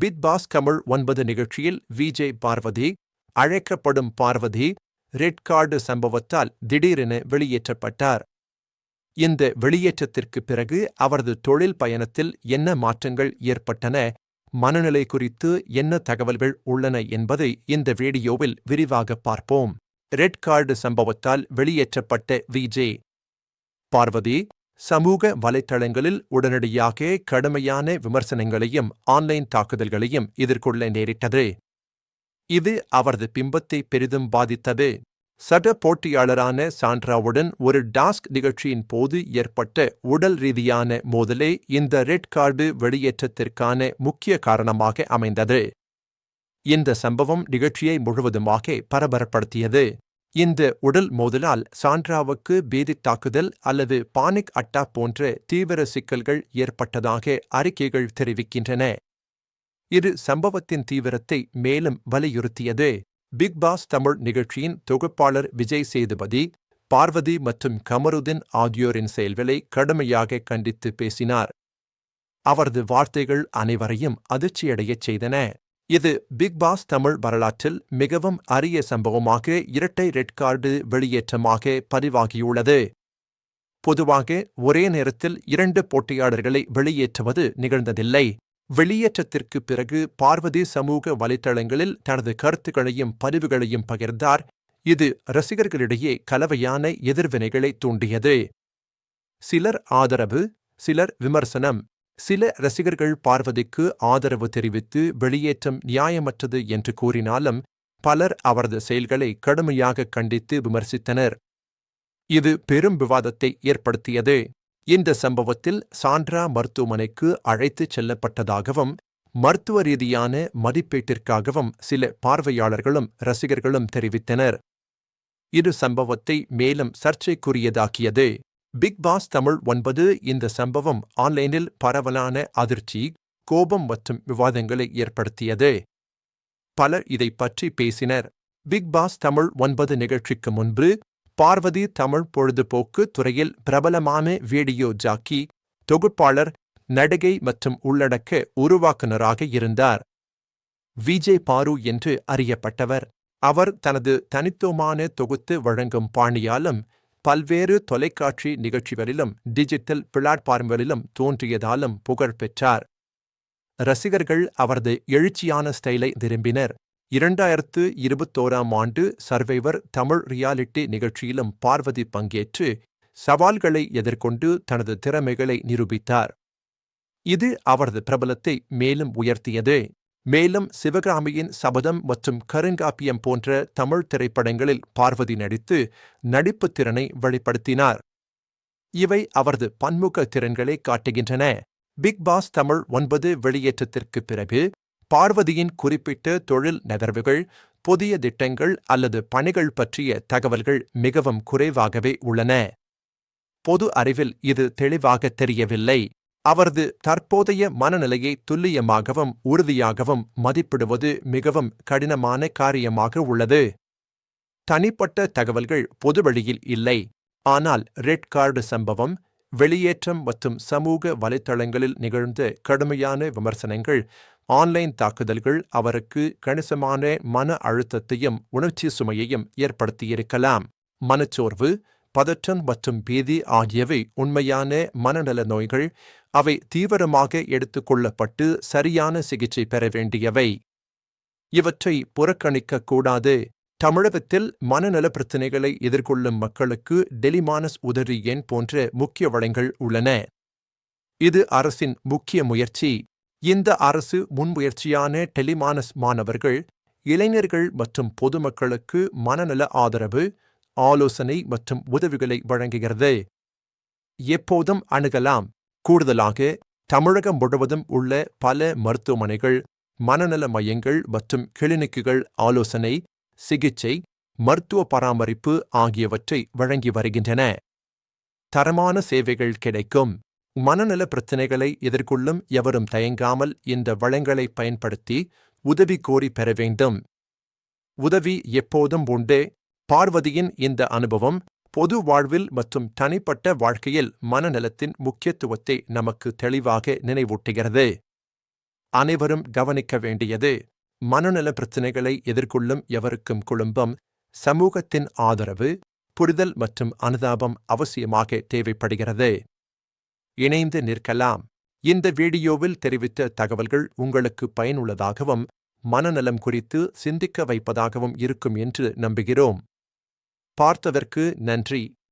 Big pass Tamil 9 நிகழ்ச்சியில் விஜய் பார்வதி, அழைக்கப்படும் Parvati, red card சம்பவத்தால் திடீரென வெளியேற்றப்பட்டார். இந்த வெளியேற்றத்திற்கு பிறகு அவரது தொழில் பயணத்தில் என்ன மாற்றங்கள் ஏற்பட்டன, மனநிலை குறித்து என்ன தகவல்கள் உள்ளன என்பதை இந்த வீடியோவில் விரிவாக பார்ப்போம். ரெட் கார்டு சம்பவத்தால் வெளியேற்றப்பட்ட விஜய் பார்வதி சமூக வலைத்தளங்களில் உடனடியாக கடுமையான விமர்சனங்களையும் ஆன்லைன் தாக்குதல்களையும் எதிர்கொள்ள நேரிட்டது. இது அவரது பிம்பத்தை பெரிதும் பாதித்தது. சக போட்டியாளரான சாண்ட்ராவுடன் ஒரு டாஸ்க் நிகழ்ச்சியின் போது ஏற்பட்ட உடல் ரீதியான மோதலே இந்த ரெட் கார்டு வெளியேற்றத்திற்கான முக்கிய காரணமாக அமைந்தது. இந்த சம்பவம் நிகழ்ச்சியை முழுவதுமாக பரபரப்படுத்தியது. இந்த உடல் மோதலால் சாண்ட்ராவுக்கு பேதித் தாக்குதல் அல்லது பானிக் அட்டாக் போன்ற தீவிர சிக்கல்கள் ஏற்பட்டதாக அறிக்கைகள் தெரிவிக்கின்றன. இது சம்பவத்தின் தீவிரத்தை மேலும் வலியுறுத்தியது. பிக் பாஸ் தமிழ் நிகழ்ச்சியின் தொகுப்பாளர் விஜய் சேதுபதி, பார்வதி மற்றும் கமருதீன் ஆகியோரின் செயல்களை கடுமையாக கண்டித்து பேசினார். அவரது வார்த்தைகள் அனைவரையும் அதிர்ச்சியடையச் செய்தன. இது பிக் பாஸ் தமிழ் வரலாற்றில் மிகவும் அரிய சம்பவமாக இரட்டை ரெட் கார்டு வெளியேற்றமாக பதிவாகியுள்ளது. பொதுவாக ஒரே நேரத்தில் 2 போட்டியாளர்களை வெளியேற்றுவது நிகழ்ந்ததில்லை. வெளியேற்றத்திற்கு பிறகு பார்வதி சமூக வலைத்தளங்களில் தனது கருத்துக்களையும் பதிவுகளையும் பகிர்ந்தார். இது ரசிகர்களிடையே கலவையான எதிர்வினைகளை தூண்டியது. சிலர் ஆதரவு, சிலர் விமர்சனம். சில ரசிகர்கள் பார்வதிக்கு ஆதரவு தெரிவித்து வெளியேற்றம் நியாயமற்றது என்று கூறினாலும், பலர் அவரது செயல்களை கடுமையாக கண்டித்து விமர்சித்தனர். இது பெரும் விவாதத்தை ஏற்படுத்தியது. இந்த சம்பவத்தில் சாண்ட்ரா மருத்துவமனைக்கு அழைத்துச் செல்லப்பட்டதாகவும், மருத்துவ ரீதியான மதிப்பீட்டிற்காகவும் சில பார்வையாளர்களும் ரசிகர்களும் தெரிவித்தனர். இது சம்பவத்தை மேலும் சர்ச்சைக்குரியதாக்கியது. பிக் பாஸ் தமிழ் 9 இந்த சம்பவம் ஆன்லைனில் பரவலான அதிர்ச்சி, கோபம் மற்றும் விவாதங்களை ஏற்படுத்தியது. பலர் இதை பற்றி பேசினர். பிக் பாஸ் தமிழ் 9 நிகழ்ச்சிக்கு முன்பு பார்வதி தமிழ் பொழுதுபோக்கு துறையில் பிரபலமான வீடியோ ஜாக்கி, தொகுப்பாளர், நடிகை மற்றும் உள்ளடக்க உருவாக்குநராக இருந்தார். விஜய் பாரு என்று அறியப்பட்டவர். அவர் தனது தனித்துவமான தொகுத்து வழங்கும் பாணியாலும், பல்வேறு தொலைக்காட்சி நிகழ்ச்சிகளிலும் டிஜிட்டல் பிளாட்பார்ம்களிலும் தோன்றியதாலும் புகழ் பெற்றார். ரசிகர்கள் அவரது எழுச்சியான ஸ்டைலை விரும்பினர். 2021ஆம் ஆண்டு சர்வைவர் தமிழ் ரியாலிட்டி நிகழ்ச்சியிலும் பார்வதி பங்கேற்று சவால்களை எதிர்கொண்டு தனது திறமைகளை நிரூபித்தார். இது அவரது பிரபலத்தை மேலும் உயர்த்தியது. மேலும் சிவகாமியின் சபதம் மற்றும் கருங்காப்பியம் போன்ற தமிழ் திரைப்படங்களில் பார்வதி நடித்து நடிப்புத் திறனை வெளிப்படுத்தினார். இவை அவரது பன்முக திறன்களை காட்டுகின்றன. பிக் பாஸ் தமிழ் 9 வெளியேற்றத்திற்கு பிறகு பார்வதியின் குறிப்பிட்ட தொழில் நகர்வுகள், புதிய திட்டங்கள் அல்லது பணிகள் பற்றிய தகவல்கள் மிகவும் குறைவாகவே உள்ளன. பொது அறிவில் இது தெளிவாக தெரியவில்லை. அவரது தற்போதைய மனநிலையை துல்லியமாகவும் உறுதியாகவும் மதிப்பிடுவது மிகவும் கடினமான காரியமாக உள்ளது. தனிப்பட்ட தகவல்கள் பொதுவெளியில் இல்லை. ஆனால் ரெட் கார்டு சம்பவம், வெளியேற்றம் மற்றும் சமூக வலைத்தளங்களில் நிகழ்ந்த கடுமையான விமர்சனங்கள், ஆன்லைன் தாக்குதல்கள் அவருக்கு கணிசமான மன அழுத்தத்தையும் உணர்ச்சி சுமையையும் ஏற்படுத்தியிருக்கலாம். மனச்சோர்வு, பதற்றம் மற்றும் பீதி ஆகியவை உண்மையான மனநல நோய்கள். அவை தீவிரமாக எடுத்துக்கொள்ளப்பட்டு சரியான சிகிச்சை பெற வேண்டியவை. இவற்றை புறக்கணிக்கக் கூடாது. தமிழகத்தில் மனநல பிரச்சினைகளை எதிர்கொள்ளும் மக்களுக்கு டெலிமானஸ் உதவி எண் போன்ற முக்கிய வளங்கள் உள்ளன. இது அரசின் முக்கிய முயற்சி. இந்த அரசு முன்முயற்சியான டெலிமானஸ் மாணவர்கள், இளைஞர்கள் மற்றும் பொதுமக்களுக்கு மனநல ஆதரவு, ஆலோசனை மற்றும் உதவிகளை வழங்குகிறது. எப்போதும் அணுகலாம். கூடுதலாக, தமிழகம் முழுவதும் உள்ள பல மருத்துவமனைகள், மனநல மையங்கள் மற்றும் கிளினிக்குகள் ஆலோசனை, சிகிச்சை, மருத்துவ பராமரிப்பு ஆகியவற்றை வழங்கி வருகின்றன. தரமான சேவைகள் கிடைக்கும். மனநல பிரச்சினைகளை எதிர்கொள்ளும் எவரும் தயங்காமல் இந்த வளங்களை பயன்படுத்தி உதவி கோரி பெற வேண்டும். உதவி எப்போதும் உண்டு. பார்வதியின் இந்த அனுபவம் பொது வாழ்வில் மற்றும் தனிப்பட்ட வாழ்க்கையில் மனநலத்தின் முக்கியத்துவத்தை நமக்கு தெளிவாக நினைவூட்டுகிறது. அனைவரும் கவனிக்க வேண்டியது மனநல பிரச்சினைகளை எதிர்கொள்ளும் எவருக்கும் குடும்பம், சமூகத்தின் ஆதரவு, புரிதல் மற்றும் அனுதாபம் அவசியமாக தேவைப்படுகிறது. இணைந்து நிற்கலாம். இந்த வீடியோவில் தெரிவித்த தகவல்கள் உங்களுக்கு பயனுள்ளதாகவும் மனநலம் குறித்து சிந்திக்க வைப்பதாகவும் இருக்கும் என்று நம்புகிறோம். பார்த்ததற்கு நன்றி.